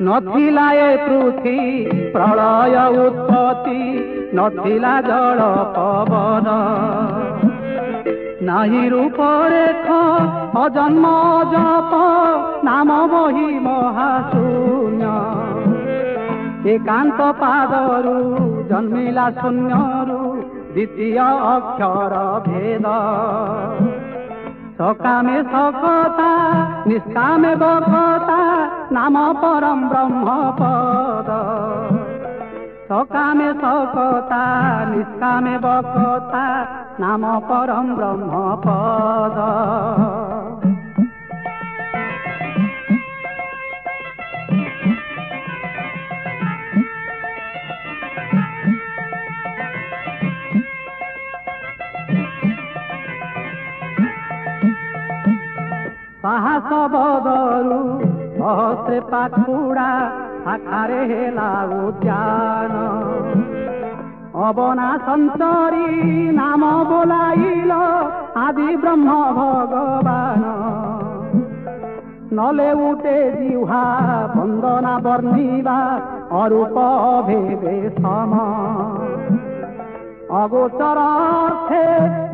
नथिला ए पृथ्वी प्रलय उत्पत्ति नथिला जल पवन नाही रूप रेख अजन्म जप नाम बही महाशून्य एकांत पादरू जन्मिला शून्यरू द्वितीय अक्षर भेद सकामे सकता निष्कामे बकता नाम परम ब्रह्म पद सकामे सकता निष्कामे बकता नाम परम ब्रह्म पद साहस बदरू सहस्रे पाखुड़ा आखारे हेला उद्यान अबना संतरी नाम बोलाइल आदि ब्रह्म भगवान नले उठे जिह्वा वंदना वर्णिबा अरूप भेदे सम अगोचर अर्थे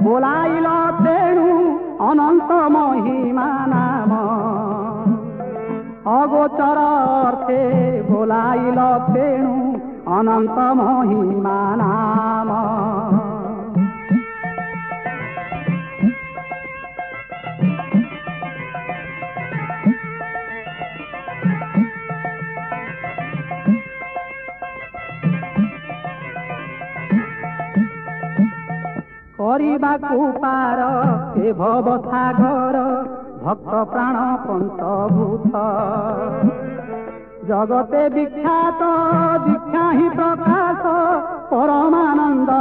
बोलाइल तेणु अनंत महिमा नाम अगोचर अर्थे बोलाइल तेणु अनंत महिमा नाम କରିବାକୁ ପାର ଏ ଭବ ସାଗର ଭକ୍ତ ପ୍ରାଣ ପଞ୍ଚଭୂତ ଜଗତେ ବିଖ୍ୟାତ ଦୀକ୍ଷା ହିଁ ପ୍ରକାଶ ପରମାନନ୍ଦ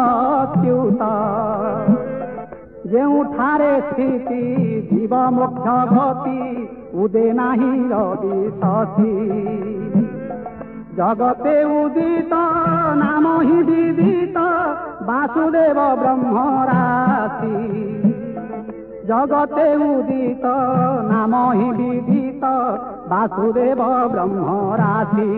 ଅଚ୍ୟୁତ ଯେଉଁଠାରେ ସ୍ଥିତି ଜୀବ ମୋକ୍ଷ ଗତି ଉଦେ ନାହିଁ ରବି ସତି जगते उदित नाम ही विदित वासुदेव ब्रह्म राशि जगते उदित नाम ही विदित वासुदेव ब्रह्म राशि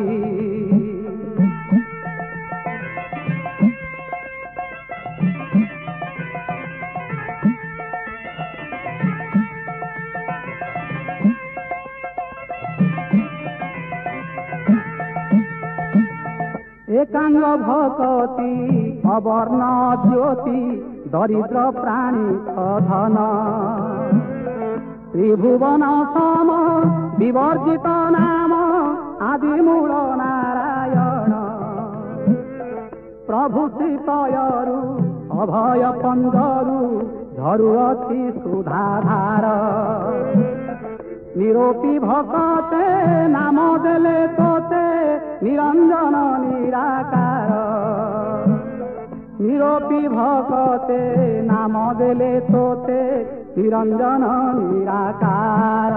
एकांग भकति अवर्ण ज्योति दरिद्र प्राणी धन त्रिभुवन सम विवर्जित नाम आदि मूल नारायण प्रभु श्रीपयरु अभय पंजरु झरुअछि सुधाधार निरोपी भकते नाम देले तोते निरंजन निराकार निरोपी भकते नाम देले तोते निरंजन निराकार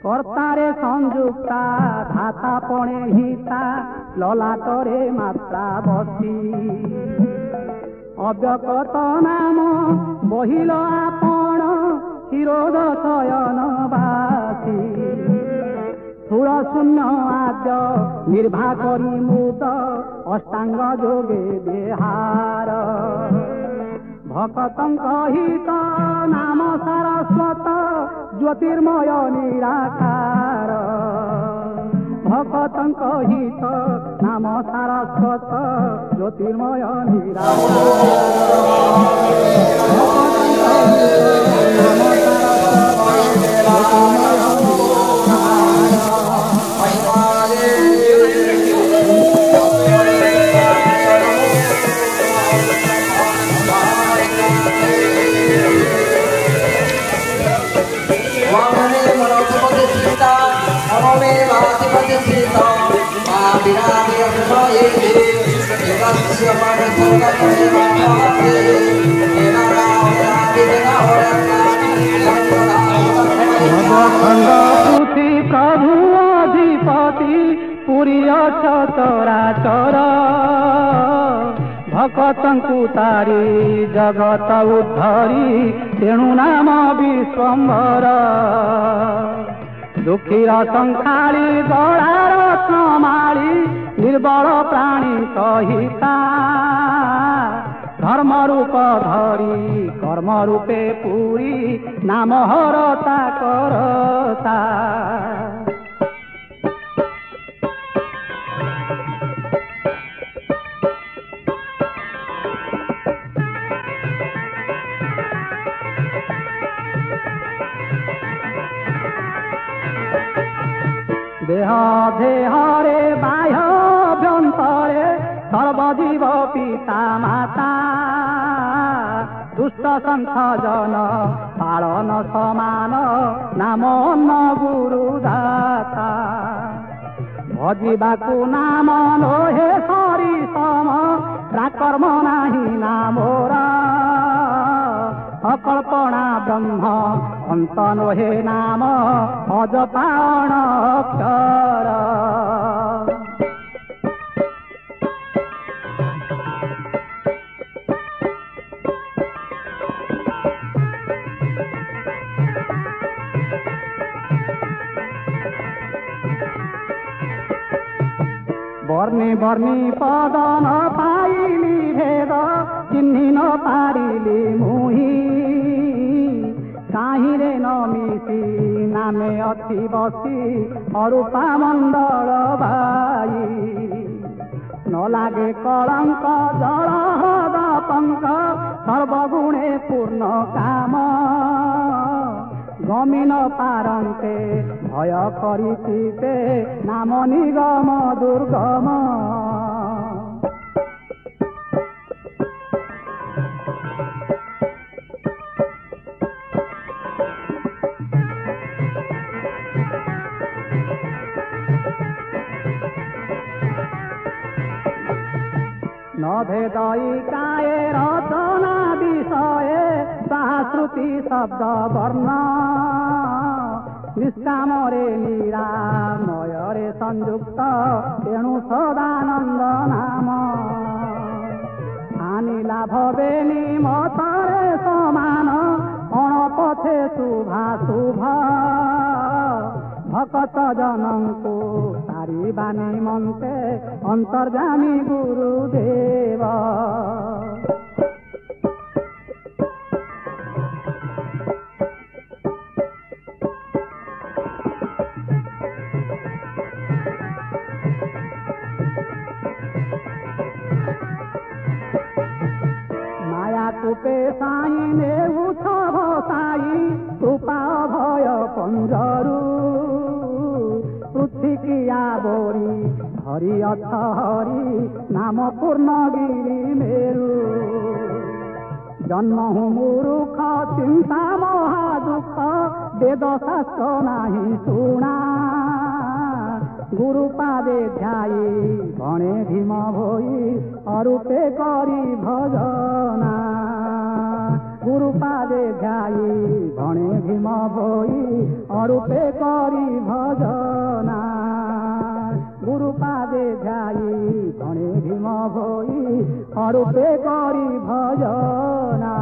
कर्तारे संयुक्ता धाता पणे हिता ललाटरे मात्रा बसी अव्यक्त नाम बहिल आपण शिरोद शयन बासी स्थूल शून्य आद्य निर्भा करी मुद अष्टांग जोगे विहार भक्तंक हित नाम सारस्वत ज्योतिर्मय निराकार भक्तंक हित नाम सारस्वत ज्योतिर्मय प्रभु अधिपति ପୁରୀ ଅଛ ଚରାଚର ଭକତଙ୍କୁ ତାରି ଜଗତ ଉଦ୍ଧରି ତେଣୁ ନାମ ବିଶ୍ୱମ୍ବର ଦୁଃଖୀର ସଂଖାଳି ଗଳାର ସମାଳି ନିର୍ବଳ ପ୍ରାଣୀ ସହିତା ଧର୍ମ ରୂପ ଧରି କର୍ମ ରୂପେ ପୁରୀ ନାମ ହରତା କରତା देह देहरे बाह्य अभ्यंतरे सर्वजीव पिता माता दुष्ट संख जन पालन समान नाम अन्न गुरुदाता भजिबाकु नाम लोहे सरी सम प्राकर्म नाही नामोरा अकल्पना ब्रह्म अंत नोहे नाम अजपाण अक्षर वर्णी वर्णी पद न पाइली भेद चिन्हि न पारिली मुही काहिरे न मिसी नामे अति बसी अरूपा मंडल भाई न लागे कलंक जल हृद पंक सर्वगुणे पूर्ण काम गमिन पारंते भय करिते नाम निगम दुर्गम न भेदयिकाय रचना विषये श्रुति शब्द वर्ण निष्कामरे निरामୟରେ संयुक्त तेणु सदानंद नाम हानि लाभ बेनि मतरे समान अणपथे शुभाशुभ भक्त जनଙ୍କୁ तारिबा निमन्ते अंतर्जामी गुरुदेव कूपे साई नेउछ भसाई कृपा भय पंजरू पृथ्वीकिया बोरी हरि अथ हरि नाम पूर्णगिरी मेरु जन्म हूँ मूर्ख चिंता महा दुख वेद शास्त्र नाही शुणा गुरु पादे ध्याई गणे भीम भोई अरूपे करी भजना गुरु पादे ध्याई गणे भीम भोई अरूपे करी भजना गुरु पादे ध्याई गणे भीम भोई अरूपे करी भजना।